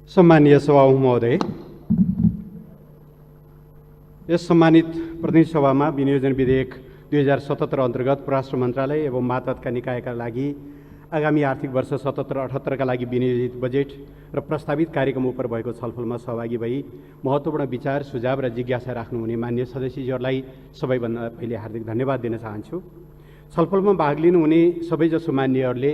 सम्मानीय सभामुख महोदय, यस सम्मानित प्रतिनिधि सभामा विनियोजन विधेयक 2077 अन्तर्गत परराष्ट्र मन्त्रालय एवं मातहतका निकायका लागि आगामी आर्थिक वर्ष 77-78 का लागि विनियोजित बजेट र प्रस्तावित कार्यक्रम उपर भएको छलफलमा सहभागी भई महत्त्वपूर्ण विचार, सुझाव र जिज्ञासा राख्नुहुने मान्य सदस्यज्यूहरूलाई सबैभन्दा पहिले हार्दिक धन्यवाद दिन चाहन्छु। छलफलमा भाग लिनुहुने सबैजसो मान्यहरूले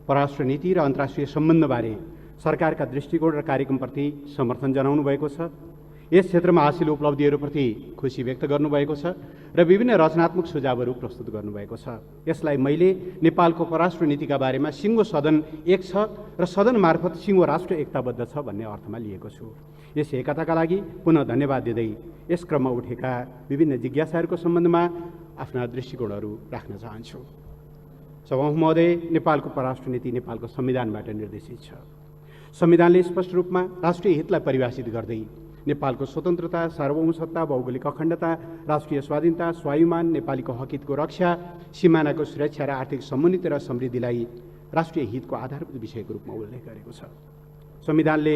परराष्ट्र नीति र अन्तर्राष्ट्रिय सम्बन्धबारे सरकारका दृष्टिकोण र कार्यक्रमप्रति समर्थन जनाउनु भएको छ। यस क्षेत्रमा हासिल उपलब्धिहरूप्रति खुसी व्यक्त गर्नुभएको छ र विभिन्न रचनात्मक सुझावहरू प्रस्तुत गर्नुभएको छ। यसलाई मैले नेपालको परराष्ट्र नीतिका बारेमा सिङ्गो सदन एक छ र सदन मार्फत सिङ्गो राष्ट्र एकताबद्ध छ भन्ने अर्थमा लिएको छु। यस एकताका लागि पुनः धन्यवाद दिँदै यस क्रममा उठेका विभिन्न जिज्ञासाहरूको सम्बन्धमा आफ्ना दृष्टिकोणहरू राख्न चाहन्छु। सभामुख महोदय, नेपालको परराष्ट्र नीति नेपालको संविधानबाट निर्देशित छ। संविधानले स्पष्ट रूपमा राष्ट्रिय हितलाई परिभाषित गर्दै नेपालको स्वतन्त्रता, सार्वभौमसत्ता, भौगोलिक अखण्डता, राष्ट्रिय स्वाधीनता, स्वाभिमान, नेपालीको हकहितको रक्षा, सिमानाको सुरक्षा र आर्थिक समन्वित र समृद्धिलाई राष्ट्रिय हितको आधारभूत विषयको रूपमा उल्लेख गरेको छ। संविधानले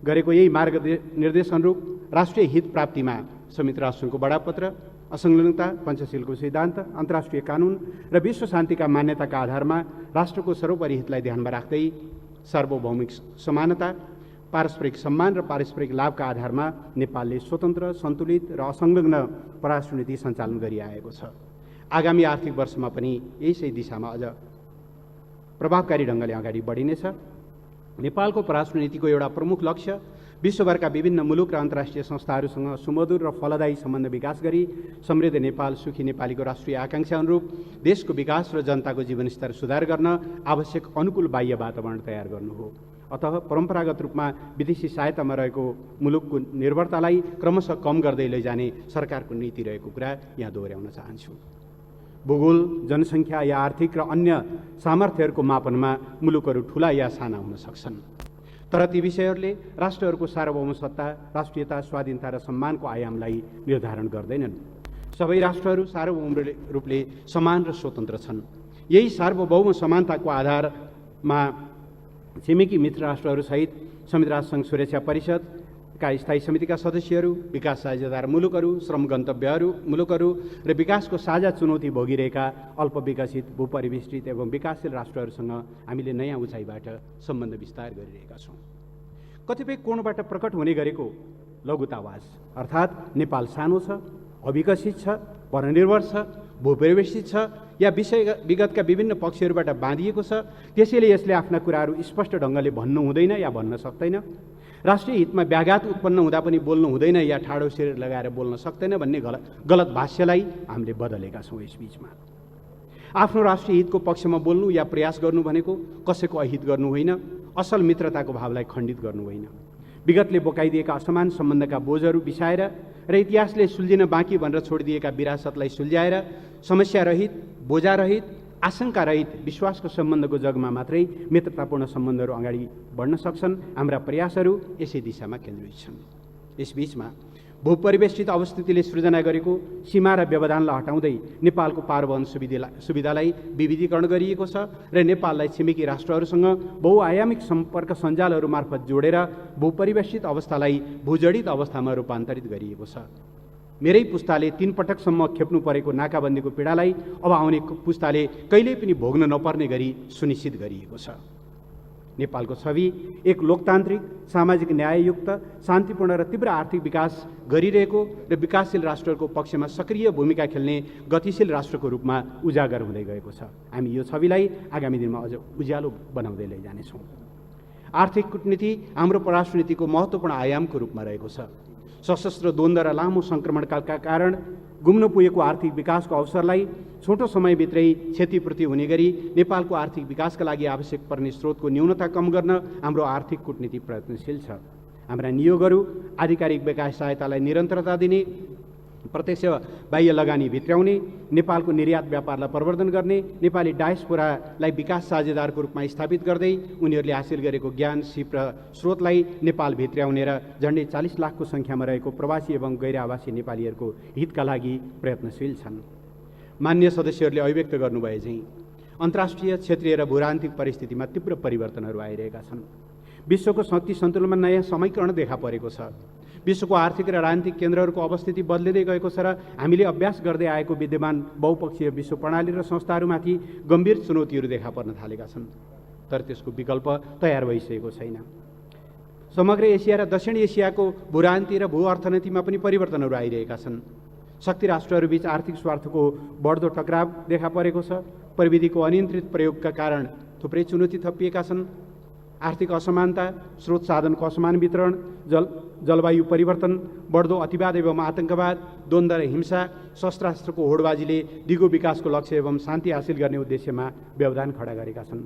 गरेको यही मार्गनिर्देश अनुरूप राष्ट्रिय हित प्राप्तिमा संयुक्त राष्ट्रसङ्घको बडापत्र, असंलग्नता, पञ्चशीलको सिद्धान्त, अन्तर्राष्ट्रिय कानुन र विश्व शान्तिका मान्यताका आधारमा राष्ट्रको सर्वोपरि हितलाई ध्यानमा राख्दै सार्वभौमिक समानता, पारस्परिक सम्मान र पारस्परिक लाभका आधारमा नेपालले स्वतन्त्र, सन्तुलित र असंलग्न परराष्ट्र नीति सञ्चालन गरिआएको छ। आगामी आर्थिक वर्षमा पनि यसै दिशामा अझ प्रभावकारी ढङ्गले अगाडि बढिनेछ। नेपालको परराष्ट्र नीतिको एउटा प्रमुख लक्ष्य विश्वभरका विभिन्न मुलुक र अन्तर्राष्ट्रिय संस्थाहरूसँग सुमधुर र फलदायी सम्बन्ध विकास गरी समृद्ध नेपाल, सुखी नेपालीको राष्ट्रिय आकाङ्क्षा अनुरूप देशको विकास र जनताको जीवनस्तर सुधार गर्न आवश्यक अनुकूल बाह्य वातावरण तयार गर्नु हो। अतः परम्परागत रूपमा विदेशी सहायतामा रहेको मुलुकको निर्भरतालाई क्रमशः कम गर्दै लैजाने सरकारको नीति रहेको कुरा यहाँ दोहोऱ्याउन चाहन्छु। भूगोल, जनसङ्ख्या या आर्थिक र अन्य सामर्थ्यहरूको मापनमा मुलुकहरू ठुला या साना हुन सक्छन्, तर ती विषयहरूले राष्ट्रहरूको सार्वभौम सत्ता, राष्ट्रियता, स्वाधीनता र सम्मानको आयामलाई निर्धारण गर्दैनन्। सबै राष्ट्रहरू सार्वभौम रूपले समान र स्वतन्त्र छन्। यही सार्वभौम समानताको आधारमा छिमेकी मित्र राष्ट्रहरूसहित संयुक्त राष्ट्रसङ्घ सुरक्षा परिषदका स्थायी समितिका सदस्यहरू, विकास साझेदार मुलुकहरू, श्रम गन्तव्यहरू मुलुकहरू र विकासको साझा चुनौती भोगिरहेका अल्पविकसित, भूपरिवेष्टित एवं विकासशील राष्ट्रहरूसँग हामीले नयाँ उचाइबाट सम्बन्ध विस्तार गरिरहेका छौँ। कतिपय कोणबाट प्रकट हुने गरेको लघुतावाज अर्थात् नेपाल सानो छ, अविकसित छ, परनिर्भर छ, भूपरिवेष्टित छ या विगतका विभिन्न पक्षहरूबाट बाँधिएको छ, त्यसैले यसले आफ्ना कुराहरू स्पष्ट ढङ्गले भन्नु हुँदैन या भन्न सक्दैन। राष्ट्रिय हितमा व्याघात उत्पन्न हुँदा पनि बोल्नु हुँदैन या ठाडो शिर लगाएर बोल्न सक्दैन भन्ने गलत भाष्यलाई हामीले बदलेका छौँ। यस बीचमा आफ्नो राष्ट्रिय हितको पक्षमा बोल्नु या प्रयास गर्नु भनेको कसैको अहित गर्नु होइन, असल मित्रताको भावलाई खण्डित गर्नु होइन। विगतले बोकाइदिएका असमान सम्बन्धका बोझहरू बिसाएर र इतिहासले सुल्झिन बाँकी भनेर छोडिदिएका विरासतलाई सुल्झाएर समस्यारहित, बोझारहित, आशंकारहित विश्वासको सम्बन्धको जगमा मात्रै मित्रतापूर्ण सम्बन्धहरू अगाडि बढ्न सक्छन्। हाम्रा प्रयासहरू यसै दिशामा केन्द्रित छन्। यसबीचमा भूपरिवेष्टित अवस्थितिले सृजना गरेको सीमा र व्यवधानलाई हटाउँदै नेपालको पारवहन सुविधालाई विविधीकरण गरिएको छ र नेपाललाई छिमेकी राष्ट्रहरूसँग बहुआयामिक सम्पर्क सञ्जालहरू मार्फत जोडेर भूपरिवेष्टित अवस्थालाई भूजडित अवस्थामा रूपान्तरित गरिएको छ। मेरै पुस्ताले 3 पटकसम्म खेप्नु परेको नाकाबन्दीको पीडालाई अब आउने पुस्ताले कहिल्यै पनि भोग्न नपर्ने गरी सुनिश्चित गरिएको छ। नेपालको छवि एक लोकतान्त्रिक, सामाजिक न्याययुक्त, शान्तिपूर्ण र तीव्र आर्थिक विकास गरिरहेको र विकासशील राष्ट्रहरूको पक्षमा सक्रिय भूमिका खेल्ने गतिशील राष्ट्रको रूपमा उजागर हुँदै गएको छ। हामी यो छविलाई आगामी दिनमा अझ उज्यालो बनाउँदै लैजानेछौँ। आर्थिक कूटनीति हाम्रो परराष्ट्र नीतिको महत्त्वपूर्ण आयामको रूपमा रहेको छ। सशस्त्र द्वन्द्व र लामो सङ्क्रमणकालका कारण गुम्न पुगेको आर्थिक विकासको अवसरलाई छोटो समयभित्रै क्षतिपूर्ति हुने गरी नेपालको आर्थिक विकासका लागि आवश्यक पर्ने स्रोतको न्यूनता कम गर्न हाम्रो आर्थिक कूटनीति प्रयत्नशील छ। हाम्रा नियोगहरू आधिकारिक विकास सहायतालाई निरन्तरता दिने, प्रत्यक्ष बाह्य लगानी भित्र्याउने, नेपालको निर्यात व्यापारलाई प्रवर्धन गर्ने, नेपाली डायस्पोरालाई विकास साझेदारको रूपमा स्थापित गर्दै उनीहरूले हासिल गरेको ज्ञान, सिप र स्रोतलाई नेपाल भित्र्याउने र झन्डै 40 लाखको सङ्ख्यामा रहेको प्रवासी एवं गैर आवासी नेपालीहरूको हितका लागि प्रयत्नशील छन्। मान्य सदस्यहरूले अभिव्यक्त गर्नुभए चाहिँ अन्तर्राष्ट्रिय, क्षेत्रीय र भूराजनीतिक परिस्थितिमा तीव्र परिवर्तनहरू आइरहेका छन्। विश्वको शक्ति सन्तुलनमा नयाँ समीकरण देखा परेको छ। विश्वको आर्थिक र राजनीतिक केन्द्रहरूको अवस्थिति बदलिँदै गएको छ र हामीले अभ्यास गर्दै आएको विद्यमान बहुपक्षीय विश्व प्रणाली र संस्थाहरूमाथि गम्भीर चुनौतीहरू देखा पर्न थालेका छन्, तर त्यसको विकल्प तयार भइसकेको छैन। समग्र एसिया र दक्षिण एसियाको भूराजनीति र भू अर्थनीतिमा पनि परिवर्तनहरू आइरहेका छन्। शक्ति राष्ट्रहरूबीच आर्थिक स्वार्थको बढ्दो टकराव देखा परेको छ। प्रविधिको अनियन्त्रित प्रयोगका कारण थुप्रै चुनौती थपिएका छन्। आर्थिक असमानता, स्रोत साधनको असमान वितरण, जलवायु परिवर्तन, बढ्दो अतिवाद एवं आतंकवाद, द्वन्द्व र हिंसा, शस्त्रास्त्रको होडबाजीले दिगो विकासको लक्ष्य एवं शान्ति हासिल गर्ने उद्देश्यमा व्यवधान खडा गरेका छन्।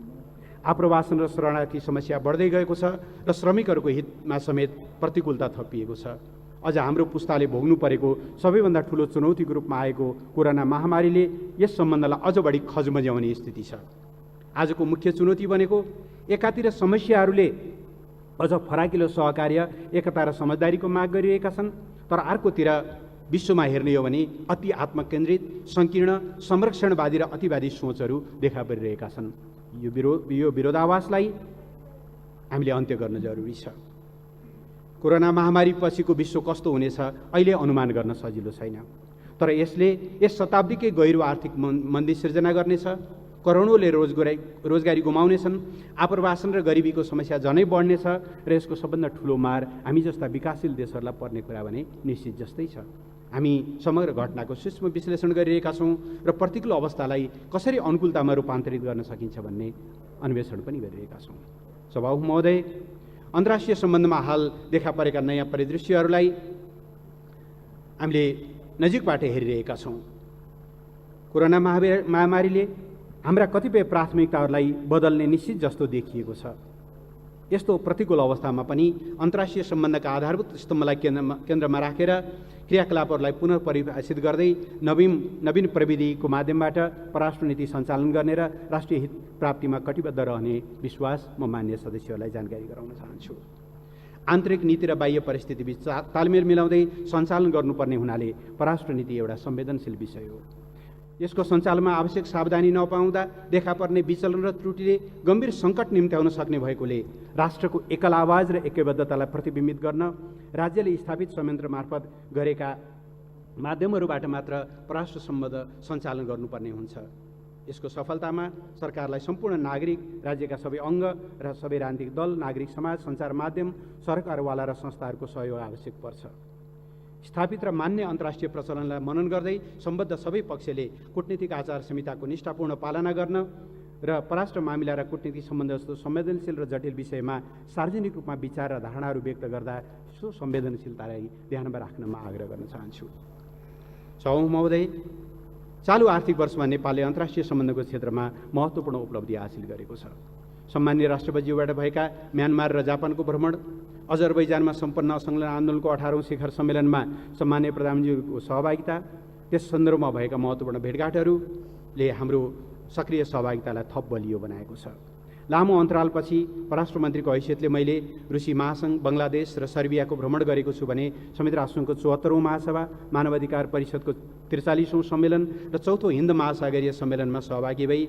आप्रवासन र शरणार्थी समस्या बढ्दै गएको छ र श्रमिकहरूको हितमा समेत प्रतिकूलता थपिएको छ। अझ हाम्रो पुस्ताले भोग्नु परेको सबैभन्दा ठुलो चुनौतीको रूपमा आएको कोरोना महामारीले यस सम्बन्धलाई अझ बढी खजमज्याउने स्थिति छ। आजको मुख्य चुनौती भनेको एकातिर समस्याहरूले अझ फराकिलो सहकार्य, एकता र समझदारीको माग गरिरहेका छन्, तर अर्कोतिर विश्वमा हेर्ने हो भने अति आत्मकेन्द्रित, सङ्कीर्ण, संरक्षणवादी र अतिवादी सोचहरू देखा परिरहेका छन्। यो विरोधाभासलाई हामीले अन्त्य गर्न जरुरी छ। कोरोना महामारी पछिको विश्व कस्तो हुनेछ अहिले अनुमान गर्न सजिलो छैन, तर यसले यस शताब्दीकै गहिरो आर्थिक मन्दी सिर्जना गर्नेछ। करोडौँले रोजगारी गुमाउनेछन्। आप्रवासन र गरिबीको समस्या झनै बढ्नेछ र यसको सबभन्दा ठुलो मार हामी जस्ता विकासशील देशहरूलाई पर्ने कुरा भने निश्चित जस्तै छ। हामी समग्र घटनाको सूक्ष्म विश्लेषण गरिरहेका छौँ र प्रतिकूल अवस्थालाई कसरी अनुकूलतामा रूपान्तरित गर्न सकिन्छ भन्ने अन्वेषण पनि गरिरहेका छौँ। सभामुख महोदय, अन्तर्राष्ट्रिय सम्बन्धमा हाल देखा परेका नयाँ परिदृश्यहरूलाई हामीले नजिकबाट हेरिरहेका छौँ। कोरोना महामारीले हाम्रा कतिपय प्राथमिकताहरूलाई बदल्ने निश्चित जस्तो देखिएको छ। यस्तो प्रतिकूल अवस्थामा पनि अन्तर्राष्ट्रिय सम्बन्धका आधारभूत स्तम्भलाई केन्द्रमा राखेर क्रियाकलापहरूलाई पुनः परिभाषित गर्दै नवीन प्रविधिको माध्यमबाट परराष्ट्र नीति सञ्चालन गर्ने र राष्ट्रिय हित प्राप्तिमा कटिबद्ध रहने विश्वास म मान्य सदस्यहरूलाई जानकारी गराउन चाहन्छु। आन्तरिक नीति र बाह्य परिस्थितिबीच तालमेल मिलाउँदै सञ्चालन गर्नुपर्ने हुनाले परराष्ट्र नीति एउटा संवेदनशील विषय हो। यसको सञ्चालनमा आवश्यक सावधानी नपाउँदा देखा पर्ने विचलन र त्रुटिले गम्भीर सङ्कट निम्त्याउन सक्ने भएकोले राष्ट्रको एकल आवाज र एकबद्धतालाई प्रतिबिम्बित गर्न राज्यले स्थापित संयन्त्र मार्फत गरेका माध्यमहरूबाट मात्र परराष्ट्र सम्बन्ध सञ्चालन गर्नुपर्ने हुन्छ। यसको सफलतामा सरकारलाई सम्पूर्ण नागरिक, राज्यका सबै अङ्ग र सबै राजनीतिक दल, नागरिक समाज, सञ्चार माध्यम, सरकारवाला र संस्थाहरूको सहयोग आवश्यक पर्छ। स्थापित र मान्य अन्तर्राष्ट्रिय प्रचलनलाई मनन गर्दै सम्बद्ध सबै पक्षले कूटनीतिक आचार संहिताको निष्ठापूर्ण पालना गर्न र परराष्ट्र मामिला र कूटनीतिक सम्बन्ध जस्तो संवेदनशील र जटिल विषयमा सार्वजनिक रूपमा विचार र धारणाहरू व्यक्त गर्दा सो संवेदनशीलतालाई ध्यानमा राख्न म आग्रह गर्न चाहन्छु। सभामुख महोदय, चालु आर्थिक वर्षमा नेपालले अन्तर्राष्ट्रिय सम्बन्धको क्षेत्रमा महत्त्वपूर्ण उपलब्धि हासिल गरेको छ। सम्मान्य राष्ट्रपतिज्यूबाट भएका म्यानमार र जापानको भ्रमण, अजरबैजानमा सम्पन्न असंलग्न आन्दोलनको 18औं शिखर सम्मेलनमा सम्मान्य प्रधानमन्त्रीको सहभागिता, त्यस सन्दर्भमा भएका महत्त्वपूर्ण भेटघाटहरूले हाम्रो सक्रिय सहभागितालाई थप बलियो बनाएको छ। लामो अन्तरालपछि परराष्ट्र मन्त्रीको हैसियतले मैले रुसी महासङ्घ, बङ्गलादेश र सर्बियाको भ्रमण गरेको छु भने संयुक्त राष्ट्रसङ्घको 74औं महासभा, मानवाधिकार परिषदको 43औं सम्मेलन र 4थो हिन्द महासागरीय सम्मेलनमा सहभागी भई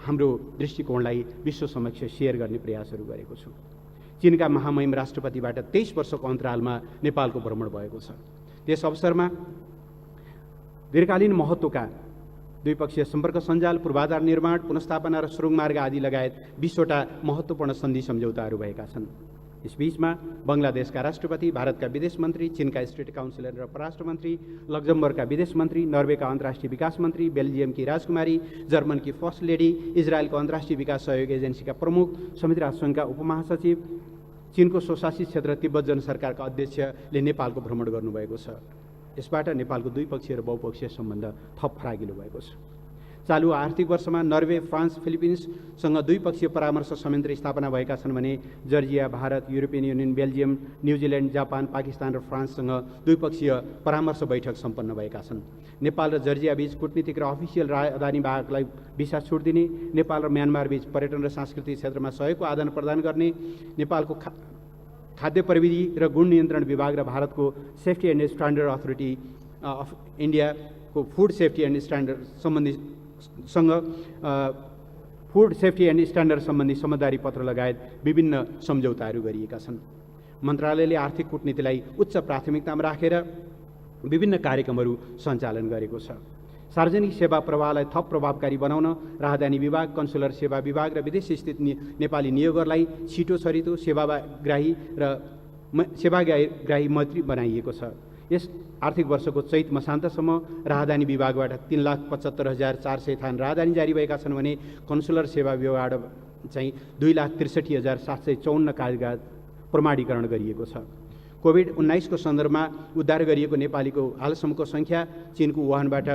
हाम्रो दृष्टिकोणलाई विश्व समक्ष सेयर गर्ने प्रयासहरू गरेको छु। चीनका महामहिम राष्ट्रपतिबाट 23 वर्षको अन्तरालमा नेपालको भ्रमण भएको छ। त्यस अवसरमा दीर्घकालीन महत्त्वका द्विपक्षीय सम्पर्क सञ्जाल, पूर्वाधार निर्माण, पुनर्स्थापना र सुरुङमार्ग आदि लगायत 20वटा महत्त्वपूर्ण सन्धि सम्झौताहरू भएका छन्। यसबीचमा बङ्गलादेशका राष्ट्रपति, भारतका विदेश मन्त्री, चीनका स्टेट काउन्सिलर र परराष्ट्र मन्त्री, लक्जमबर्गका विदेश मन्त्री, नर्वेका अन्तर्राष्ट्रिय विकास मन्त्री, बेल्जियमकी राजकुमारी, जर्मनकी फर्स्ट लेडी, इजरायलको अन्तर्राष्ट्रिय विकास सहयोग एजेन्सीका प्रमुख, संयुक्त राष्ट्रसङ्घका उपमहासचिव, चीनको स्वशासित क्षेत्र तिब्बत जनसरकारका अध्यक्षले नेपालको भ्रमण गर्नुभएको छ। यसबाट नेपालको द्विपक्षीय र बहुपक्षीय सम्बन्ध थप फराकिलो भएको छ। चालु आर्थिक वर्षमा नर्वे, फ्रान्स, फिलिपिन्ससँग द्विपक्षीय परामर्श संयन्त्र स्थापना भएका छन् भने Georgia, Bharat, European union, Belgium, New Zealand, Japan, Pakistan र फ्रान्ससँग द्विपक्षीय परामर्श बैठक सम्पन्न भएका छन्। नेपाल र जर्जिया बीच कूटनीतिक र अफिसियल राजधानी वाहकलाई भिसा छुट दिने, नेपाल र म्यानमार बीच पर्यटन र सांस्कृतिक क्षेत्रमा सहयोगको आदान प्रदान गर्ने, नेपालको खाद्य प्रविधि र गुण नियन्त्रण विभाग र भारतको safety and standard authority of इन्डियाको फुड सेफ्टी एन्ड स्ट्यान्डर्ड सम्बन्धी सँग फुड सेफ्टी एन्ड स्ट्यान्डर्ड सम्बन्धी समझदारी पत्र लगायत विभिन्न सम्झौताहरू गरिएका छन्। मन्त्रालयले आर्थिक कूटनीतिलाई उच्च प्राथमिकतामा राखेर विभिन्न कार्यक्रमहरू सञ्चालन गरेको छ। सार्वजनिक सेवा प्रवाहलाई थप प्रभावकारी बनाउन राजधानी विभाग, कन्सुलर सेवा विभाग र विदेश स्थित नेपाली नियोगहरूलाई छिटो छरितो सेवाग्राही मैत्री बनाइएको छ। यस आर्थिक वर्षको चैत मसान्तसम्म राजधानी विभागबाट 3,75,400 थान राजधानी जारी भएका छन् भने कन्सुलर सेवा विभागबाट चाहिँ 2,63,754 कागजात प्रमाणीकरण गरिएको छ। कोभिड-19 को सन्दर्भमा उद्धार गरिएको नेपालीको हालसम्मको सङ्ख्या चीनको वुहानबाट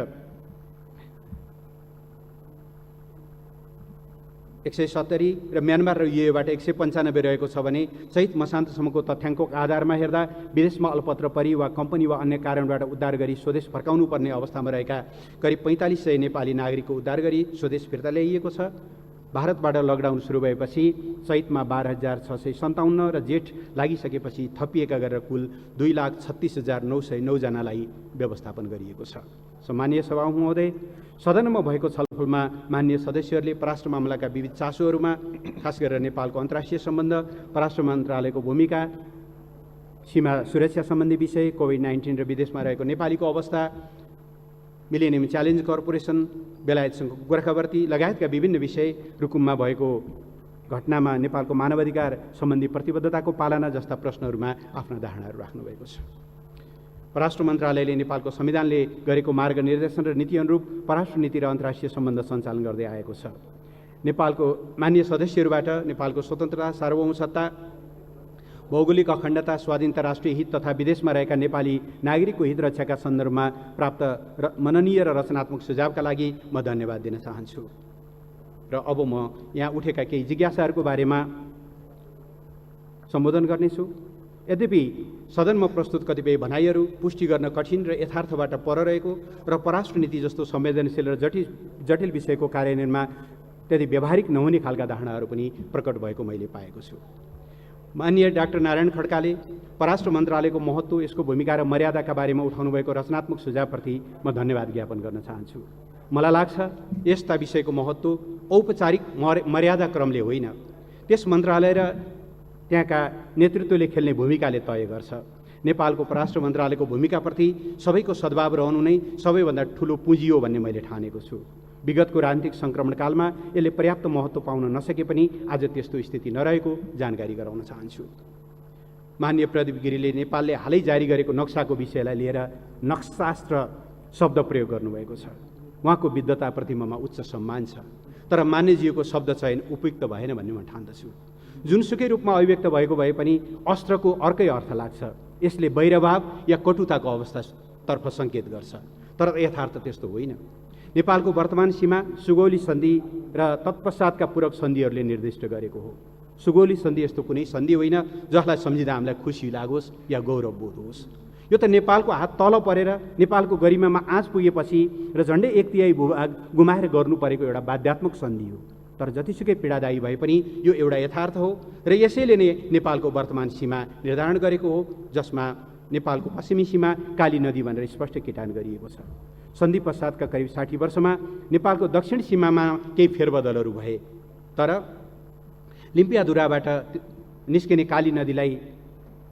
170 र म्यानमार र युएबाट 195 रहेको छ भने चैत मसान्तसम्मको तथ्याङ्कको आधारमा हेर्दा विदेशमा अलपत्र परी वा कम्पनी वा अन्य कारणबाट उद्धार गरी स्वदेश फर्काउनु पर्ने अवस्थामा रहेका करिब 4500 नेपाली नागरिकको उद्धार गरी स्वदेश फिर्ता ल्याइएको छ। भारतबाट लकडाउन सुरु भएपछि चैतमा 12,657 र जेठ लागिसकेपछि थपिएका गरेर कुल 2,36,909 जनालाई व्यवस्थापन गरिएको छ। सम्मानीय सभामुख महोदय, सदनमा भएको छलफलमा माननीय सदस्यहरूले परराष्ट्र मामलाका विविध चासोहरूमा खास गरेर नेपालको अन्तर्राष्ट्रिय सम्बन्ध, परराष्ट्र मन्त्रालयको भूमिका, सीमा सुरक्षा सम्बन्धी विषय, कोभिड-19 र विदेशमा रहेको नेपालीको अवस्था, मिलेनियम च्यालेन्ज कर्पोरेसन, बेलायतसँगको गोर्खावर्ती लगायतका विभिन्न विषय, रुकुममा भएको घटनामा नेपालको मानवाधिकार सम्बन्धी प्रतिबद्धताको पालना जस्ता प्रश्नहरूमा आफ्ना धारणाहरू राख्नुभएको छ। परराष्ट्र मन्त्रालयले नेपालको संविधानले गरेको मार्गनिर्देशन र नीति अनुरूप परराष्ट्र नीति र अन्तर्राष्ट्रिय सम्बन्ध सञ्चालन गर्दै आएको छ। नेपालको माननीय सदस्यहरूबाट नेपालको स्वतन्त्रता, सार्वभौमसत्ता, भौगोलिक अखण्डता, स्वाधीनता, राष्ट्रिय हित तथा विदेशमा रहेका नेपाली नागरिकको हित रक्षाका सन्दर्भमा प्राप्त मननीय र रचनात्मक सुझावका लागि म धन्यवाद दिन चाहन्छु। र अब म यहाँ उठेका केही जिज्ञासाहरूको बारेमा सम्बोधन गर्नेछु। यद्यपि सदनमा प्रस्तुत कतिपय भनाइहरू पुष्टि गर्न कठिन र यथार्थबाट पर रहेको र परराष्ट्र नीति जस्तो संवेदनशील र जटिल विषयको कार्यान्वयनमा त्यति व्यावहारिक नहुने खालका धारणाहरू पनि प्रकट भएको मैले पाएको छु। माननीय डाक्टर नारायण खड्काले परराष्ट्र मन्त्रालयको महत्त्व, यसको भूमिका र मर्यादाका बारेमा उठाउनु भएको रचनात्मक सुझावप्रति म धन्यवाद ज्ञापन गर्न चाहन्छु। मलाई लाग्छ यस्ता विषयको महत्त्व औपचारिक मर्यादा क्रमले होइन, त्यस मन्त्रालय र त्यहाँका नेतृत्वले खेल्ने भूमिकाले तय गर्छ। नेपालको परराष्ट्र मन्त्रालयको भूमिकाप्रति सबैको सद्भाव रहनु नै सबैभन्दा ठुलो पुँजी हो भन्ने मैले ठानेको छु। विगतको राजनीतिक सङ्क्रमणकालमा यसले पर्याप्त महत्त्व पाउन नसके पनि आज त्यस्तो स्थिति नरहेको जानकारी गराउन चाहन्छु। माननीय प्रदीप गिरीले नेपालले हालै जारी गरेको नक्साको विषयलाई लिएर नक्सास्त्र शब्द प्रयोग गर्नुभएको छ। उहाँको विद्वताप्रति ममा उच्च सम्मान छ, तर मान्यज्यूको शब्द चयन उपयुक्त भएन भन्ने म ठान्दछु। जुनसुकै रूपमा अभिव्यक्त भएको भए पनि अस्त्रको अर्कै अर्थ लाग्छ। यसले वैरभाव या कटुताको अवस्थातर्फ सङ्केत गर्छ, तर यथार्थ त्यस्तो होइन। नेपालको वर्तमान सीमा सुगौली सन्धि र तत्पश्चातका पूरक सन्धिहरूले निर्दिष्ट गरेको हो। सुगौली सन्धि यस्तो कुनै सन्धि होइन जसलाई सम्झिँदा हामीलाई खुसी लागोस् या गौरव बोध होस्। यो त नेपालको हात तल परेर नेपालको गरिमामा आँच पुगेपछि र झन्डै 1/3 भूभाग गुमाएर गर्नु परेको एउटा बाध्यात्मक सन्धि हो। तर जतिसुकै पीडादायी भए पनि यो एउटा यथार्थ हो र यसैले नै नेपालको वर्तमान सीमा निर्धारण गरेको हो, जसमा नेपालको पश्चिमी सीमा काली नदी भनेर स्पष्ट किटान गरिएको छ। सन्धि पश्चातका करिब 60 वर्षमा नेपालको दक्षिण सीमामा केही फेरबदलहरू भए, तर लिम्पियाधुराबाट निस्किने काली नदीलाई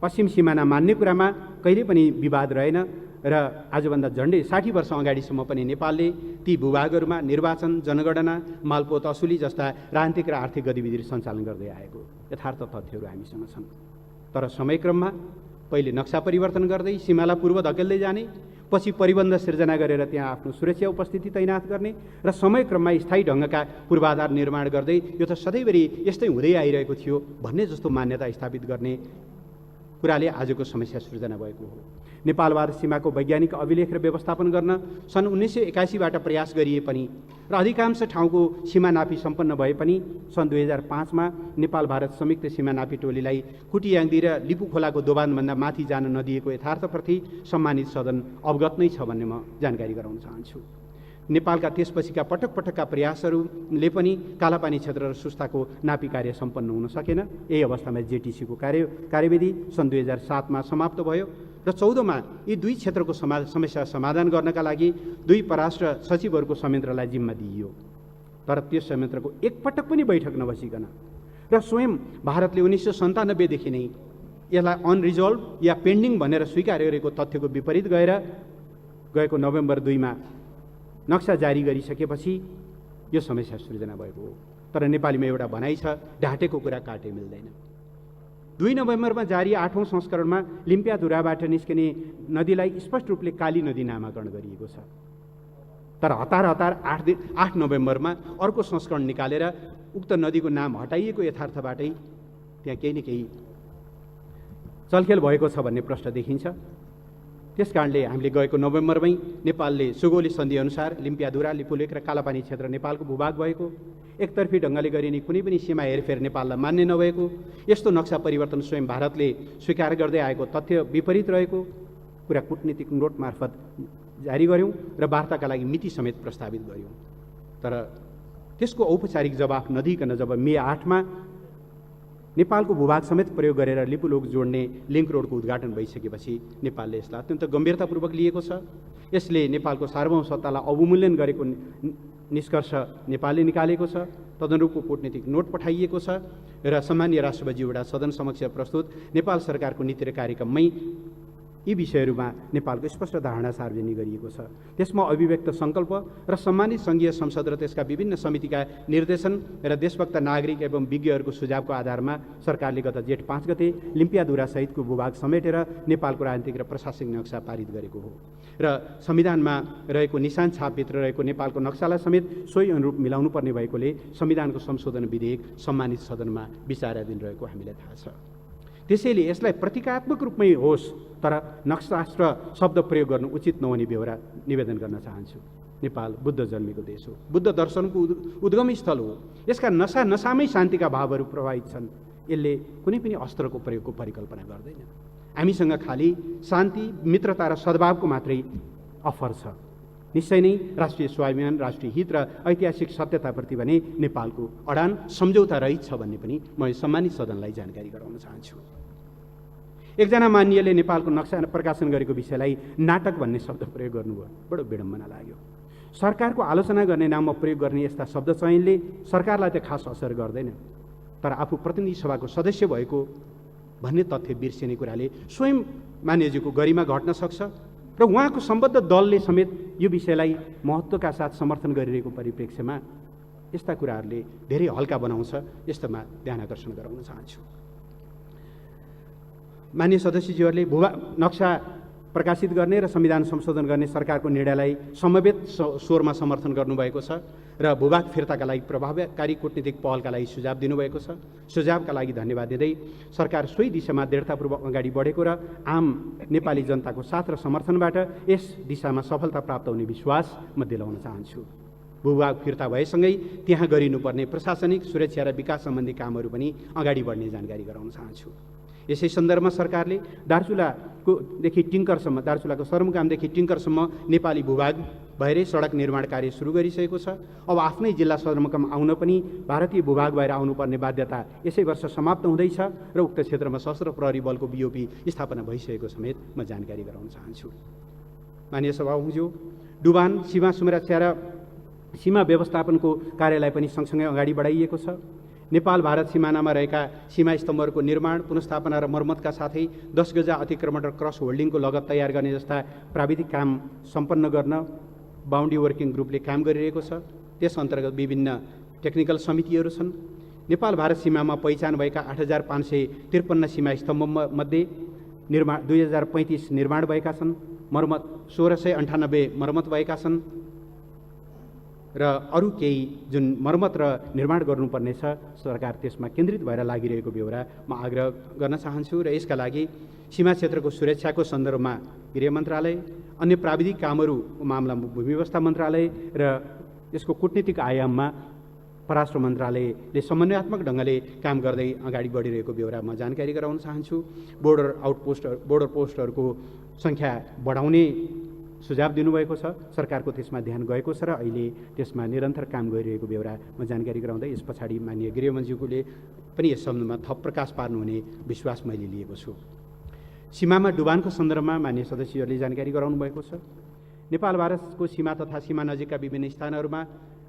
पश्चिम सिमाना मान्ने कुरामा कहिले पनि विवाद रहेन र आजभन्दा झन्डै 60 वर्ष अगाडिसम्म पनि नेपालले ती भूभागहरूमा निर्वाचन, जनगणना, मालपोत असुली जस्ता राजनीतिक र आर्थिक गतिविधिहरू सञ्चालन गर्दै आएको यथार्थ तथ्यहरू हामीसँग छन्। तर समयक्रममा पहिले नक्सा परिवर्तन गर्दै सीमालाई पूर्व धकेल्दै जाने, पछि परिबन्ध सिर्जना गरेर त्यहाँ आफ्नो सुरक्षा उपस्थिति तैनात गर्ने र समयक्रममा स्थायी ढङ्गका पूर्वाधार निर्माण गर्दै यो त सधैँभरि यस्तै हुँदै आइरहेको थियो भन्ने जस्तो मान्यता स्थापित गर्ने कुराले आजको समस्या सृजना भएको हो। नेपालवाद सीमाको वैज्ञानिक अभिलेख र व्यवस्थापन गर्न सन् 1981बाट प्रयास गरिए पनि र अधिकांश ठाउँको सीमा नापी सम्पन्न भए पनि सन् 2005मा नेपाल भारत संयुक्त सीमा नापी टोलीलाई कुटियाङ्दी र लिपु खोलाको दोभानभन्दा माथि जान नदिएको यथार्थप्रति सम्मानित सदन अवगत नै छ भन्ने म जानकारी गराउन चाहन्छु। नेपालका त्यसपछिका पटक पटकका प्रयासहरूले पनि कालापानी क्षेत्र र सुस्ताको नापी कार्य सम्पन्न हुन सकेन। यही अवस्थामा जेटिसीको कार्यविधि सन् 2007मा समाप्त भयो र 14मा यी दुई क्षेत्रको समस्या समाधान गर्नका लागि दुई परराष्ट्र सचिवहरूको संयन्त्रलाई जिम्मा दिइयो। तर त्यस संयन्त्रको एकपटक पनि बैठक नबसिकन र स्वयं भारतले 1997देखि नै यसलाई अनरिजल्भ या पेन्डिङ भनेर स्वीकार गरेको तथ्यको विपरीत गएको नोभेम्बर 2 मा नक्सा जारी गरिसकेपछि यो समस्या सृजना भएको हो। तर नेपालीमा एउटा भनाइ छ, ढाँटेको कुरा काटे मिल्दैन। 2 नोभेम्बरमा जारी 8औं संस्करणमा लिम्पियाधुराबाट निस्किने नदीलाई स्पष्ट रूपले काली नदी नामाकरण गरिएको छ। तर हतार 8 नोभेम्बरमा अर्को संस्करण निकालेर उक्त नदीको नाम हटाइएको यथार्थबाटै त्यहाँ केही न केही चलखेल भएको छ भन्ने प्रश्न देखिन्छ। त्यसकारणले हामीले गएको नोभेम्बरमै नेपालले सुगौली सन्धि अनुसार लिम्पियाधुरा, लिपुलेक र कालापानी क्षेत्र नेपालको भूभाग भएको, एकतर्फी ढङ्गले गरिने कुनै पनि सीमा हेरफेर नेपाललाई मान्य नभएको, यस्तो नक्सा परिवर्तन स्वयं भारतले स्वीकार गर्दै आएको तथ्य विपरीत रहेको कुरा कूटनीतिक नोट मार्फत जारी गर्यौँ र वार्ताका लागि मिति समेत प्रस्तावित गर्यौँ। तर त्यसको औपचारिक जवाफ नदिइकन जब मे 8 मा नेपालको भूभाग समेत प्रयोग गरेर लिपुलोक जोड्ने लिङ्क रोडको उद्घाटन भइसकेपछि नेपालले यसलाई अत्यन्त गम्भीरतापूर्वक लिएको छ। यसले नेपालको सार्वभौमसत्तालाई अवमूल्यन गरेको निष्कर्ष नेपालले निकालेको छ। तदनुरूपको कूटनीतिक नोट पठाइएको छ र सम्माननीय राष्ट्रपतिज्यूबाट सदन समक्ष प्रस्तुत नेपाल सरकारको नीति र कार्यक्रममै यी विषयहरूमा नेपालको स्पष्ट धारणा सार्वजनिक गरिएको छ। त्यसमा अभिव्यक्त सङ्कल्प र सम्मानित सङ्घीय संसद र त्यसका विभिन्न समितिका निर्देशन र देशभक्त नागरिक एवं विज्ञहरूको सुझावको आधारमा सरकारले गत जेठ 5 गते लिम्पियाधुरा सहितको भूभाग समेटेर नेपालको राजनीतिक र प्रशासनिक नक्सा पारित गरेको हो र संविधानमा रहेको निशान छापभित्र रहेको नेपालको नक्सालाई समेत सोही अनुरूप मिलाउनु पर्ने भएकोले संविधानको संशोधन विधेयक सम्मानित सदनमा विचाराधीन रहेको हामीलाई थाहा छ। त्यसैले यसलाई प्रतीकात्मक रूपमै होस् तर नक्सास्त्र शब्द प्रयोग गर्नु उचित नहुने बेहोरा निवेदन गर्न चाहन्छु। नेपाल बुद्ध जन्मेको देश हो, बुद्ध दर्शनको उद्गम स्थल हो। यसका नसामै शान्तिका भावहरू प्रभावित छन्। यसले कुनै पनि अस्त्रको प्रयोगको परिकल्पना गर्दैन। हामीसँग खालि शान्ति, मित्रता र सद्भावको मात्रै अफर छ। निश्चय नै राष्ट्रिय स्वाभिमान, राष्ट्रिय हित र ऐतिहासिक सत्यताप्रति भने नेपालको अडान सम्झौता रहित छ भन्ने पनि म सम्मानित सदनलाई जानकारी गराउन चाहन्छु। एकजना मान्यले नेपालको नक्सा प्रकाशन गरेको विषयलाई नाटक भन्ने शब्द प्रयोग गर्नुभयो, बडो विडम्बना लाग्यो। सरकारको आलोचना गर्ने नाममा प्रयोग गर्ने यस्ता शब्द चयनले सरकारलाई त खास असर गर्दैन, तर आफू प्रतिनिधि सभाको सदस्य भएको भन्ने तथ्य बिर्सिने कुराले स्वयं मान्यज्यूको गरिमा घट्न सक्छ र उहाँको सम्बद्ध दलले समेत यो विषयलाई महत्त्वका साथ समर्थन गरिरहेको परिप्रेक्ष्यमा यस्ता कुराहरूले धेरै हल्का बनाउँछ। यस्तोमा ध्यान आकर्षण गराउन चाहन्छु। मान्य सदस्यज्यूहरूले भूभाग नक्सा प्रकाशित गर्ने र संविधान संशोधन गर्ने सरकारको निर्णयलाई समवेत स्वरमा समर्थन गर्नुभएको छ र भूभाग फिर्ताका लागि प्रभावकारी कूटनीतिक पहलका लागि सुझाव दिनुभएको छ। सुझावका लागि धन्यवाद दिँदै सरकार सोही दिशामा दृढतापूर्वक अगाडि बढेको र आम नेपाली जनताको साथ र समर्थनबाट यस दिशामा सफलता प्राप्त हुने विश्वास म दिलाउन चाहन्छु। भूभाग फिर्ता भएसँगै त्यहाँ गरिनुपर्ने प्रशासनिक, सुरक्षा र विकास सम्बन्धी कामहरू पनि अगाडि बढ्ने जानकारी गराउन चाहन्छु। यसै सन्दर्भमा सरकारले दार्चुलादेखि टिङ्करसम्म, दार्चुलाको सदरमुकामदेखि टिङ्करसम्म नेपाली भूभाग भएरै सडक निर्माण कार्य सुरु गरिसकेको छ। अब आफ्नै जिल्ला सदरमुकाम आउन पनि भारतीय भूभाग भएर आउनुपर्ने बाध्यता यसै वर्ष समाप्त हुँदैछ र उक्त क्षेत्रमा सशस्त्र प्रहरी बलको बीओपी स्थापना भइसकेको समेत म जानकारी गराउन चाहन्छु। माननीय सभामुखज्यू, डुबान सीमा सुरक्षा र सीमा व्यवस्थापनको कार्यलाई पनि सँगसँगै अगाडि बढाइएको छ। नेपाल भारत सिमानामा रहेका सीमा स्तम्भहरूको निर्माण, पुनर्स्थापना र मर्मतका साथै 10 गजा अतिक्रमण र क्रस होल्डिङको लगत तयार गर्ने जस्ता प्राविधिक काम सम्पन्न गर्न बाउन्ड्री वर्किङ ग्रुपले काम गरिरहेको छ। त्यस अन्तर्गत विभिन्न टेक्निकल समितिहरू छन्। नेपाल भारत सीमामा पहिचान भएका 8553 सीमा स्तम्भमध्ये 2035 निर्माण भएका छन्। मर्मत 1698 मर्मत भएका छन् र अरू केही जुन मर्मत र निर्माण गर्नुपर्ने छ सरकार त्यसमा केन्द्रित भएर लागिरहेको बेहोरा म आग्रह गर्न चाहन्छु। र यसका लागि सीमा क्षेत्रको सुरक्षाको सन्दर्भमा गृह मन्त्रालय, अन्य प्राविधिक कामहरू मामला भूमि व्यवस्था मन्त्रालय र यसको कूटनीतिक आयाममा परराष्ट्र मन्त्रालयले समन्वयात्मक ढङ्गले काम गर्दै अगाडि बढिरहेको बेहोरा म जानकारी गराउन चाहन्छु। बोर्डर पोस्टहरूको सङ्ख्या बढाउने सुझाव दिनुभएको छ। सरकारको त्यसमा ध्यान गएको छ र अहिले त्यसमा निरन्तर काम गरिरहेको बेहोरा म जानकारी गराउँदै यस पछाडि माननीय गृहमन्त्रीज्यूले पनि यस सम्बन्धमा थप प्रकाश पार्नुहुने विश्वास मैले लिएको छु। सीमामा डुबानको सन्दर्भमा माननीय सदस्यहरूले जानकारी गराउनु भएको छ। नेपाल भारतको सीमा तथा सीमा नजिकका विभिन्न स्थानहरूमा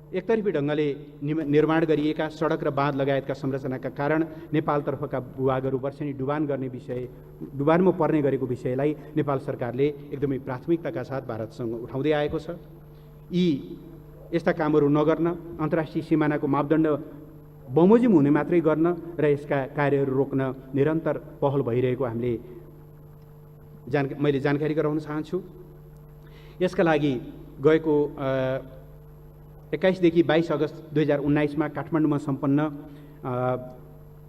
एकतर्फी ढङ्गले निर्माण गरिएका सडक र बाँध लगायतका संरचनाका कारण नेपालतर्फका भूभागहरू वर्षेनी डुबानमा पर्ने गरेको विषयलाई नेपाल सरकारले एकदमै प्राथमिकताका साथ भारतसँग उठाउँदै आएको छ। यस्ता कामहरू नगर्न, अन्तर्राष्ट्रिय सिमानाको मापदण्ड बमोजिम हुने मात्रै गर्न र यसका कार्यहरू रोक्न निरन्तर पहल भइरहेको मैले जानकारी गराउन चाहन्छु। यसका लागि गएको 21 देखि 22 अगस्त 2019 काठमाडौँमा सम्पन्न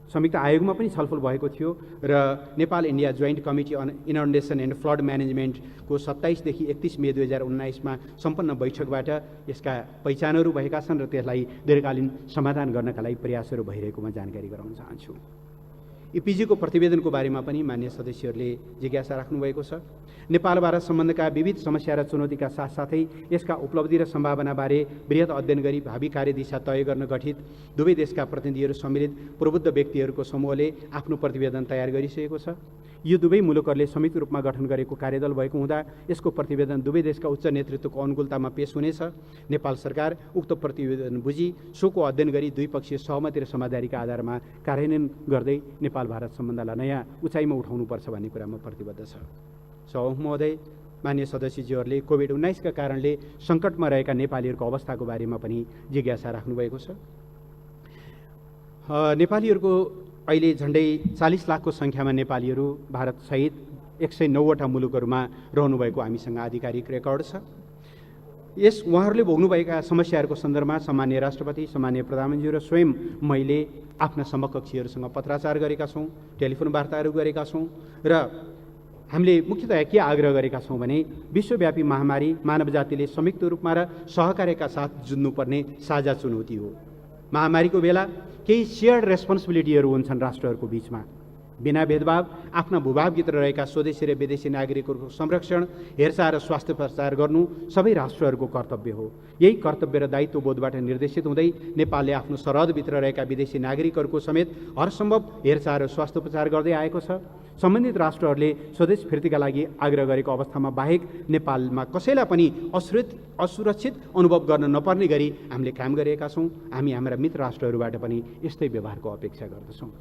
संयुक्त आयोगमा पनि छलफल भएको थियो र Nepal India joint committee on inundation and flood म्यानेजमेन्टको 27 देखि 31 मे 2019 सम्पन्न बैठकबाट यसका पहिचानहरू भएका छन् र त्यसलाई दीर्घकालीन समाधान गर्नका लागि प्रयासहरू भइरहेकोमा जानकारी गराउन चाहन्छु। इपिजीको प्रतिवेदनको बारेमा पनि मान्य सदस्यहरूले जिज्ञासा राख्नुभएको छ। नेपाल भारत सम्बन्धका विविध समस्या र चुनौतीका साथसाथै यसका उपलब्धि र सम्भावनाबारे बृहत अध्ययन गरी भावी कार्यदिशा तय गर्न गठित दुवै देशका प्रतिनिधिहरू सम्मिलित प्रबुद्ध व्यक्तिहरूको समूहले आफ्नो प्रतिवेदन तयार गरिसकेको छ। यो दुवै मुलुकहरूले संयुक्त रूपमा गठन गरेको कार्यदल भएको हुँदा यसको प्रतिवेदन दुवै देशका उच्च नेतृत्वको अनुकूलतामा पेश हुनेछ। नेपाल सरकार उक्त प्रतिवेदन बुझी सोको अध्ययन गरी द्विपक्षीय सहमति र समझदारीका आधारमा कार्यान्वयन गर्दै नेपाल भारत सम्बन्धलाई नयाँ उचाइमा उठाउनुपर्छ भन्ने कुरामा प्रतिबद्ध छ। सभामुख महोदय, मान्य सदस्यज्यूहरूले कोभिड-19 का कारणले सङ्कटमा रहेका नेपालीहरूको अवस्थाको बारेमा पनि जिज्ञासा राख्नुभएको छ। नेपालीहरूको अहिले झन्डै 40 लाखको सङ्ख्यामा नेपालीहरू भारतसहित 109वटा मुलुकहरूमा रहनुभएको हामीसँग आधिकारिक रेकर्ड छ। उहाँहरूले भोग्नुभएका समस्याहरूको सन्दर्भमा सामान्य राष्ट्रपति, सामान्य प्रधानमन्त्री र स्वयं मैले आफ्ना समकक्षीहरूसँग पत्राचार गरेका छौँ, टेलिफोन वार्ताहरू गरेका छौँ र हामीले मुख्यतया के आग्रह गरेका छौँ भने विश्वव्यापी महामारी मानव जातिले संयुक्त रूपमा र सहकार्यका साथ जुझ्नुपर्ने साझा चुनौती हो। महामारीको बेला केही सेयर्ड रेस्पोन्सिबिलिटीहरू हुन्छन् राष्ट्रहरूको बीचमा। बिना भेदभाव आफ्ना भूभागभित्र रहेका स्वदेशी र विदेशी नागरिकहरूको संरक्षण, हेरचाह र स्वास्थ्य प्रचार गर्नु सबै राष्ट्रहरूको कर्तव्य हो। यही कर्तव्य र दायित्व बोधबाट निर्देशित हुँदै नेपालले आफ्नो सरहदभित्र रहेका विदेशी नागरिकहरूको समेत हरसम्भव हेरचाह र स्वास्थ्य प्रचार गर्दै आएको छ। सम्बन्धित राष्ट्रहरूले स्वदेश फिर्तीका लागि आग्रह गरेको अवस्थामा बाहेक नेपालमा कसैलाई पनि असुरक्षित अनुभव गर्न नपर्ने गरी हामीले काम गरेका छौँ। हामी हाम्रा मित्र राष्ट्रहरूबाट पनि यस्तै व्यवहारको अपेक्षा गर्दछौँ।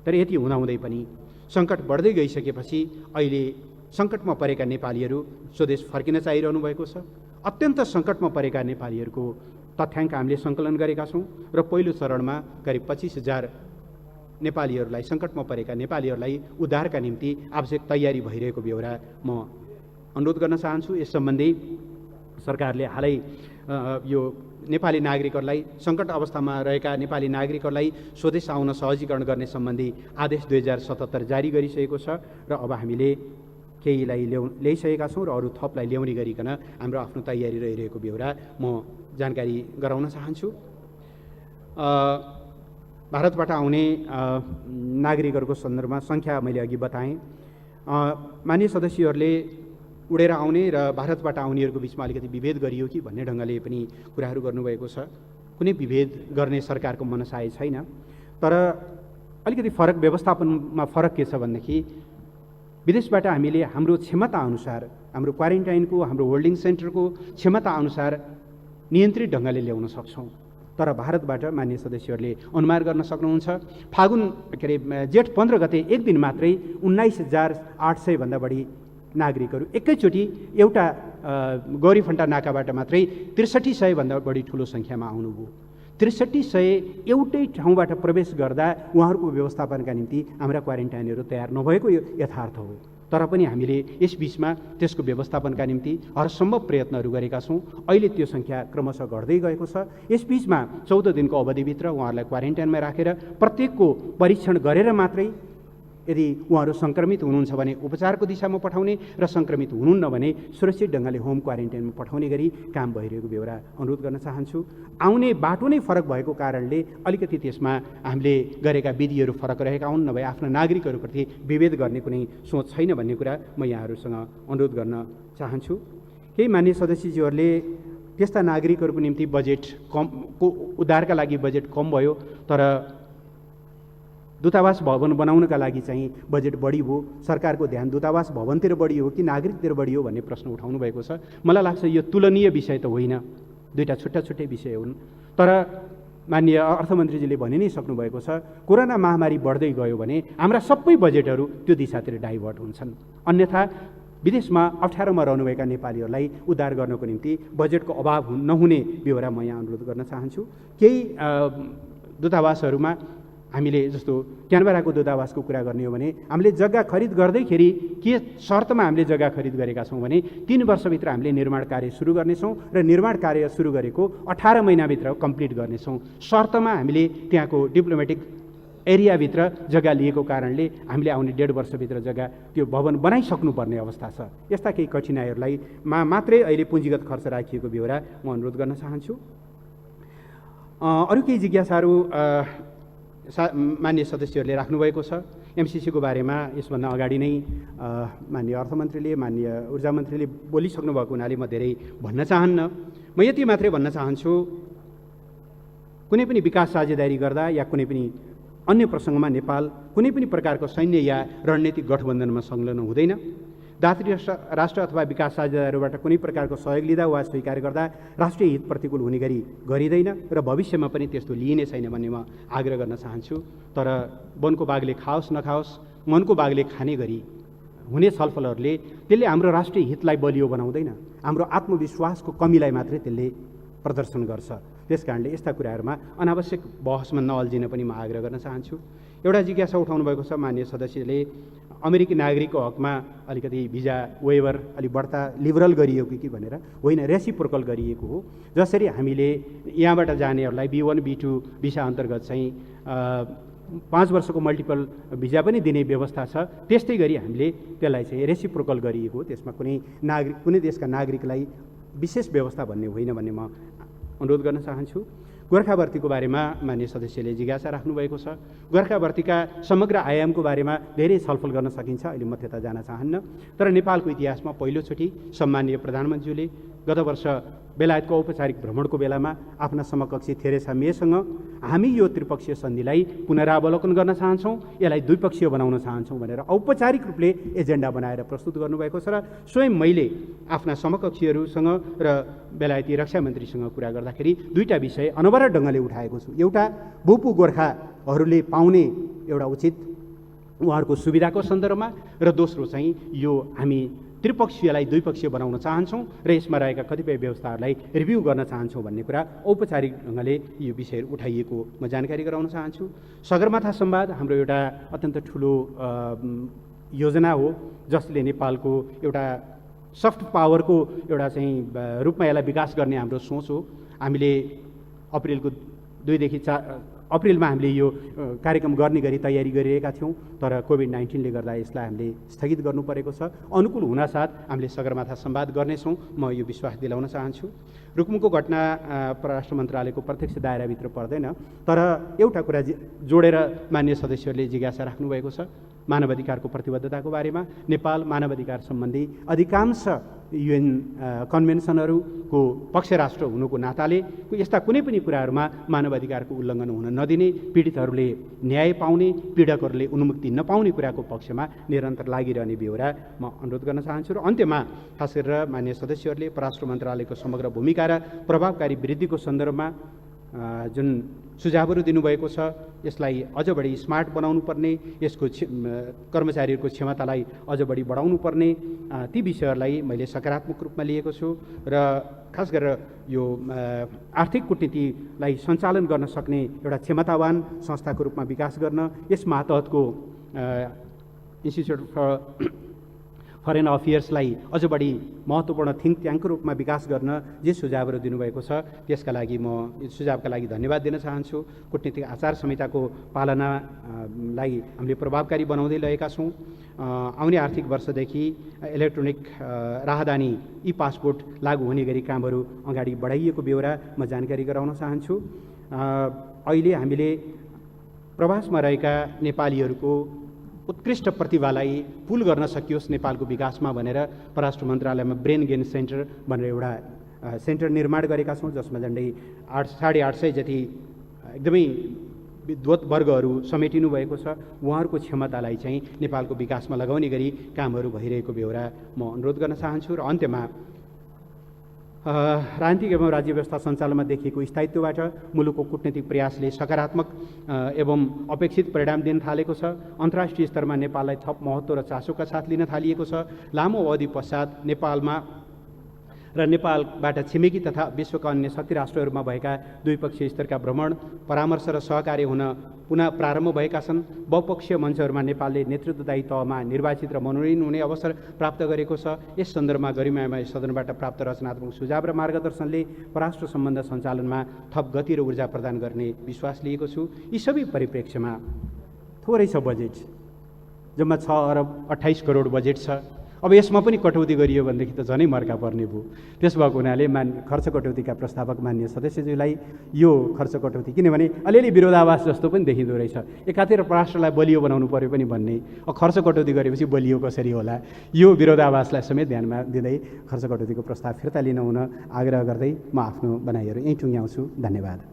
तर यति हुँदाहुँदै पनि सङ्कट बढ्दै गइसकेपछि अहिले सङ्कटमा परेका नेपालीहरू स्वदेश फर्किन चाहिरहनु भएको छ। अत्यन्त सङ्कटमा परेका नेपालीहरूको तथ्याङ्क हामीले सङ्कलन गरेका छौँ र पहिलो चरणमा करिब 25,000 नेपालीहरूलाई, सङ्कटमा परेका नेपालीहरूलाई उद्धारका निम्ति आवश्यक तयारी भइरहेको बेहोरा म अनुरोध गर्न चाहन्छु। यस सम्बन्धी सरकारले हालै यो नेपाली नागरिकहरूलाई, सङ्कट अवस्थामा रहेका नेपाली नागरिकहरूलाई स्वदेश आउन सहजीकरण गर्ने सम्बन्धी आदेश 2077 जारी गरिसकेको छ र अब हामीले केहीलाई ल्याइसकेका छौँ र अरू थपलाई ल्याउने गरिकन हाम्रो आफ्नो तयारी रहिरहेको बेहोरा म जानकारी गराउन चाहन्छु। भारतबाट आउने नागरिकहरूको सन्दर्भमा सङ्ख्या मैले अघि बताएँ। मान्य सदस्यहरूले उडेर आउने र भारतबाट आउनेहरूको बिचमा अलिकति विभेद गरियो कि भन्ने ढङ्गले पनि कुराहरू गर्नुभएको छ। कुनै विभेद गर्ने सरकारको मनसाय छैन, तर अलिकति फरक व्यवस्थापनमा फरक के छ भनेदेखि विदेशबाट हामीले हाम्रो क्षमताअनुसार, हाम्रो क्वारेन्टाइनको, हाम्रो होल्डिङ सेन्टरको क्षमताअनुसार नियन्त्रित ढङ्गले ल्याउन सक्छौँ। तर भारतबाट मान्य सदस्यहरूले अनुमान गर्न सक्नुहुन्छ जेठ 15 गते एक दिन मात्रै 19,800 भन्दा बढी नागरिकहरू एकैचोटि एउटा गौरीफन्टा नाकाबाट मात्रै 6300 भन्दा बढी ठुलो सङ्ख्यामा आउनुभयो। 6300 एउटै ठाउँबाट प्रवेश गर्दा उहाँहरूको व्यवस्थापनका निम्ति हाम्रा क्वारेन्टाइनहरू तयार नभएको यो यथार्थ हो। तर पनि हामीले यस बीचमा त्यसको व्यवस्थापनका निम्ति हरसम्भव प्रयत्नहरू गरेका छौँ। अहिले त्यो सङ्ख्या क्रमशः घट्दै गएको छ। यस बीचमा 14 दिनको अवधिभित्र उहाँहरूलाई क्वारेन्टाइनमा राखेर प्रत्येकको परीक्षण गरेर मात्रै यदि उहाँहरू सङ्क्रमित हुनुहुन्छ भने उपचारको दिशामा पठाउने र सङ्क्रमित हुनुहुन्न भने सुरक्षित ढङ्गले होम क्वारेन्टाइनमा पठाउने गरी काम भइरहेको बेहोरा अनुरोध गर्न चाहन्छु। आउने बाटो नै फरक भएको कारणले अलिकति त्यसमा हामीले गरेका विधिहरू फरक रहेका हुन्, नभए आफ्ना नागरिकहरूप्रति विभेद गर्ने कुनै सोच छैन भन्ने कुरा म यहाँहरूसँग अनुरोध गर्न चाहन्छु। केही मान्य सदस्यज्यूहरूले त्यस्ता नागरिकहरूको निम्ति बजेट कमको उद्धारका लागि बजेट कम भयो, तर दूतावास भवन बनाउनका लागि चाहिँ बजेट बढी भयो, सरकारको ध्यान दूतावास भवनतिर बढी हो कि नागरिकतिर बढी हो भन्ने प्रश्न उठाउनु भएको छ। मलाई लाग्छ यो तुलनीय विषय त होइन। दुईटा छुट्टा छुट्टै विषय हुन्। तर माननीय अर्थमन्त्रीजीले भनि नै सक्नुभएको छ, कोरोना महामारी बढ्दै गयो भने हाम्रा सबै बजेटहरू त्यो दिशातिर डाइभर्ट हुन्छन्। अन्यथा विदेशमा अप्ठ्यारोमा रहनुभएका नेपालीहरूलाई उद्धार गर्नको निम्ति बजेटको अभाव नहुने बेहोरा म यहाँ अनुरोध गर्न चाहन्छु। केही दूतावासहरूमा हामीले जस्तो क्यानबराको दूतावासको कुरा गर्ने हो भने हामीले जग्गा खरिद गर्दैखेरि के शर्तमा हामीले जग्गा खरिद गरेका छौँ भने 3 वर्षभित्र हामीले निर्माण कार्य सुरु गर्नेछौँ र निर्माण कार्य सुरु गरेको 18 महिनाभित्र कम्प्लिट गर्नेछौँ। शर्तमा हामीले त्यहाँको डिप्लोमेटिक एरियाभित्र जग्गा लिएको कारणले हामीले आउने 1.5 वर्षभित्र जग्गा त्यो भवन बनाइसक्नुपर्ने अवस्था छ। यस्ता केही कठिनाइहरूलाई मात्रै अहिले पुँजीगत खर्च राखिएको बेहोरा म अनुरोध गर्न चाहन्छु। अरू केही जिज्ञासाहरू माननीय सदस्यहरूले राख्नुभएको छ। एमसिसीको बारेमा यसभन्दा अगाडि नै माननीय अर्थमन्त्रीले माननीय ऊर्जा मन्त्रीले बोलिसक्नु भएको हुनाले म धेरै भन्न चाहन्न। म यति मात्रै भन्न चाहन्छु, कुनै पनि विकास साझेदारी गर्दा या कुनै पनि अन्य प्रसङ्गमा नेपाल कुनै पनि प्रकारको सैन्य या रणनीतिक गठबन्धनमा संलग्न हुँदैन। दात्री राष्ट्र अथवा विकास साझेदारीबाट कुनै प्रकारको सहयोग लिँदा वा स्वीकार गर्दा राष्ट्रिय हित प्रतिकूल हुने गरी गरिँदैन र भविष्यमा पनि त्यस्तो लिइने छैन भन्ने म आग्रह गर्न चाहन्छु। तर वनको बाघले खाओस् नखाओस्, मनको बाघले खाने गरी हुने छलफलहरूले त्यसले हाम्रो राष्ट्रिय हितलाई बलियो बनाउँदैन, हाम्रो आत्मविश्वासको कमीलाई मात्रै त्यसले प्रदर्शन गर्छ। त्यस कारणले यस्ता कुराहरूमा अनावश्यक बहसमा नअल्झिन पनि म आग्रह गर्न चाहन्छु। एउटा जिज्ञासा उठाउनु भएको छ माननीय सदस्यले, अमेरिकी नागरिकको हकमा अलिकति भिजा वेभर अलिक बढ्ता लिबरल गरिएको कि भनेर। होइन, रेसिप्रोकल गरिएको हो। जसरी हामीले यहाँबाट जानेहरूलाई B1 B2 भिसा अन्तर्गत चाहिँ 5 वर्षको मल्टिपल भिजा पनि दिने व्यवस्था छ, त्यस्तै गरी हामीले त्यसलाई चाहिँ रेसिप्रोकल गरिएको हो। त्यसमा कुनै देशका नागरिकलाई विशेष व्यवस्था भन्ने होइन भन्ने म अनुरोध गर्न चाहन्छु। गोर्खा भर्तीको बारेमा माननीय सदस्यले जिज्ञासा राख्नुभएको छ। गोर्खा भर्तीका समग्र आयामको बारेमा धेरै छलफल गर्न सकिन्छ, अहिले म त्यता जान चाहन्न। तर नेपालको इतिहासमा पहिलोचोटि सम्माननीय प्रधानमन्त्रीले गत वर्ष बेलायतको औपचारिक भ्रमणको बेलामा आफ्ना समकक्षी थेरेसा मेसँग हामी यो त्रिपक्षीय सन्धिलाई पुनरावलोकन गर्न चाहन्छौँ, यसलाई द्विपक्षीय बनाउन चाहन्छौँ भनेर औपचारिक रूपले एजेन्डा बनाएर प्रस्तुत गर्नुभएको छ। र स्वयं मैले आफ्ना समकक्षीहरूसँग र बेलायती रक्षा मन्त्रीसँग कुरा गर्दाखेरि दुईटा विषय अनवरत ढङ्गले उठाएको छु। एउटा, भूपू गोर्खाहरूले पाउने एउटा उचित उहाँहरूको सुविधाको सन्दर्भमा, र दोस्रो चाहिँ यो हामी त्रिपक्षीयलाई द्विपक्षीय बनाउन चाहन्छौँ र यसमा रहेका कतिपय व्यवस्थाहरूलाई रिभ्यू गर्न चाहन्छौँ भन्ने कुरा औपचारिक ढङ्गले यो विषय उठाइएको म जानकारी गराउन चाहन्छु। सगरमाथा संवाद हाम्रो एउटा अत्यन्त ठुलो योजना हो, जसले नेपालको एउटा सफ्ट पावरको एउटा चाहिँ रूपमा यसलाई विकास गर्ने हाम्रो सोच हो। हामीले अप्रिलको 2 देखि 4 अप्रिलमा हामीले यो कार्यक्रम गर्ने गरी तयारी गरिरहेका थियौँ, तर कोभिड-19ले गर्दा यसलाई हामीले स्थगित गर्नु परेको छ। अनुकूल हुनासाथ हामीले सगरमाथा संवाद गर्नेछौँ, म यो विश्वास दिलाउन चाहन्छु। रुकुमको घटना परराष्ट्र मन्त्रालयको प्रत्यक्ष दायराभित्र पर्दैन, तर एउटा कुरा जोडेर माननीय सदस्यहरूले जिज्ञासा राख्नुभएको छ मानवाधिकारको प्रतिबद्धताको बारेमा। नेपाल मानवाधिकार सम्बन्धी अधिकांश UN कन्भेन्सनहरूको पक्ष राष्ट्र हुनुको नाताले यस्ता कुनै पनि कुराहरूमा मानवाधिकारको उल्लङ्घन हुन नदिने, पीडितहरूले न्याय पाउने, पीडकहरूले उन्मुक्ति नपाउने कुराको पक्षमा निरन्तर लागिरहने बेहोरा म अनुरोध गर्न चाहन्छु। र अन्त्यमा खास गरेर माननीय सदस्यहरूले परराष्ट्र मन्त्रालयको समग्र भूमिका र प्रभावकारी वृद्धिको सन्दर्भमा जुन सुझावहरू दिनुभएको छ, यसलाई अझ बढी स्मार्ट बनाउनु पर्ने, यसको कर्मचारीहरूको क्षमतालाई अझ बढी बढाउनु पर्ने, ती विषयहरूलाई मैले सकारात्मक रूपमा लिएको छु। र खास गरेर यो आर्थिक कूटनीतिलाई सञ्चालन गर्न सक्ने एउटा क्षमतावान संस्थाको रूपमा विकास गर्न, यस मातहतको इन्स्टिच्युट फर फरेन अफेयर्सलाई अझ बढी महत्त्वपूर्ण थिङ्क ट्याङ्कको रूपमा विकास गर्न जे सुझावहरू दिनुभएको छ, त्यसका लागि म सुझावका लागि धन्यवाद दिन चाहन्छु। कूटनीतिक आचार संहिताको पालनालाई हामीले प्रभावकारी बनाउँदै लगेका छौँ। आउने आर्थिक वर्षदेखि इलेक्ट्रोनिक राहदानी पासपोर्ट लागू हुने गरी कामहरू अगाडि बढाइएको बेहोरा म जानकारी गराउन चाहन्छु। अहिले हामीले प्रवासमा रहेका नेपालीहरूको उत्कृष्ट प्रतिभालाई पुल गर्न सकियोस् नेपालको विकासमा भनेर परराष्ट्र मन्त्रालयमा ब्रेन गेन सेन्टर भनेर एउटा सेन्टर निर्माण गरेका छौँ, जसमा झन्डै 850 जति एकदमै विद्वत वर्गहरू समेटिनु भएको छ। उहाँहरूको क्षमतालाई चाहिँ नेपालको विकासमा लगाउने गरी कामहरू भइरहेको बेहोरा म अनुरोध गर्न चाहन्छु। र अन्त्यमा राजनीतिक एवं राज्य व्यवस्था सञ्चालनमा देखिएको स्थायित्वबाट मुलुकको कूटनीतिक प्रयासले सकारात्मक एवं अपेक्षित परिणाम दिन थालेको छ। अन्तर्राष्ट्रिय स्तरमा नेपाललाई थप महत्त्व र चासोका साथ लिन थालिएको छ। लामो अवधि पश्चात नेपालमा र नेपालबाट छिमेकी तथा विश्वका अन्य शक्ति राष्ट्रहरूमा भएका द्विपक्षीय स्तरका भ्रमण, परामर्श र सहकार्य हुन पुनः प्रारम्भ भएका छन्। बहुपक्षीय मञ्चहरूमा नेपालले नेतृत्वदायी तहमा निर्वाचित र मनोनयन हुने अवसर प्राप्त गरेको छ। यस सन्दर्भमा गरिमामय सदनबाट प्राप्त रचनात्मक सुझाव र मार्गदर्शनले परराष्ट्र सम्बन्ध सञ्चालनमा थप गति र ऊर्जा प्रदान गर्ने विश्वास लिएको छु। यी सबै परिप्रेक्ष्यमा थोरै छ बजेट, जम्मा 6 अरब 28 करोड बजेट छ। अब यसमा पनि कटौती गरियो भनेदेखि त झनै मर्का पर्ने भयो। त्यस भएको हुनाले खर्च कटौतीका प्रस्तावक मान्य सदस्यज्यूलाई यो खर्च कटौती, किनभने अलिअलि विरोधाभास जस्तो पनि देखिँदो रहेछ। एकातिर राष्ट्रलाई बलियो बनाउनु पर्यो पनि भन्ने, खर्च कटौती गरेपछि बलियो कसरी होला, यो विरोधाभासलाई समेत ध्यानमा दिँदै खर्च कटौतीको प्रस्ताव फिर्ता लिन हुन आग्रह गर्दै म आफ्नो बनाइहरू यहीँ टुङ्ग्याउँछु। धन्यवाद।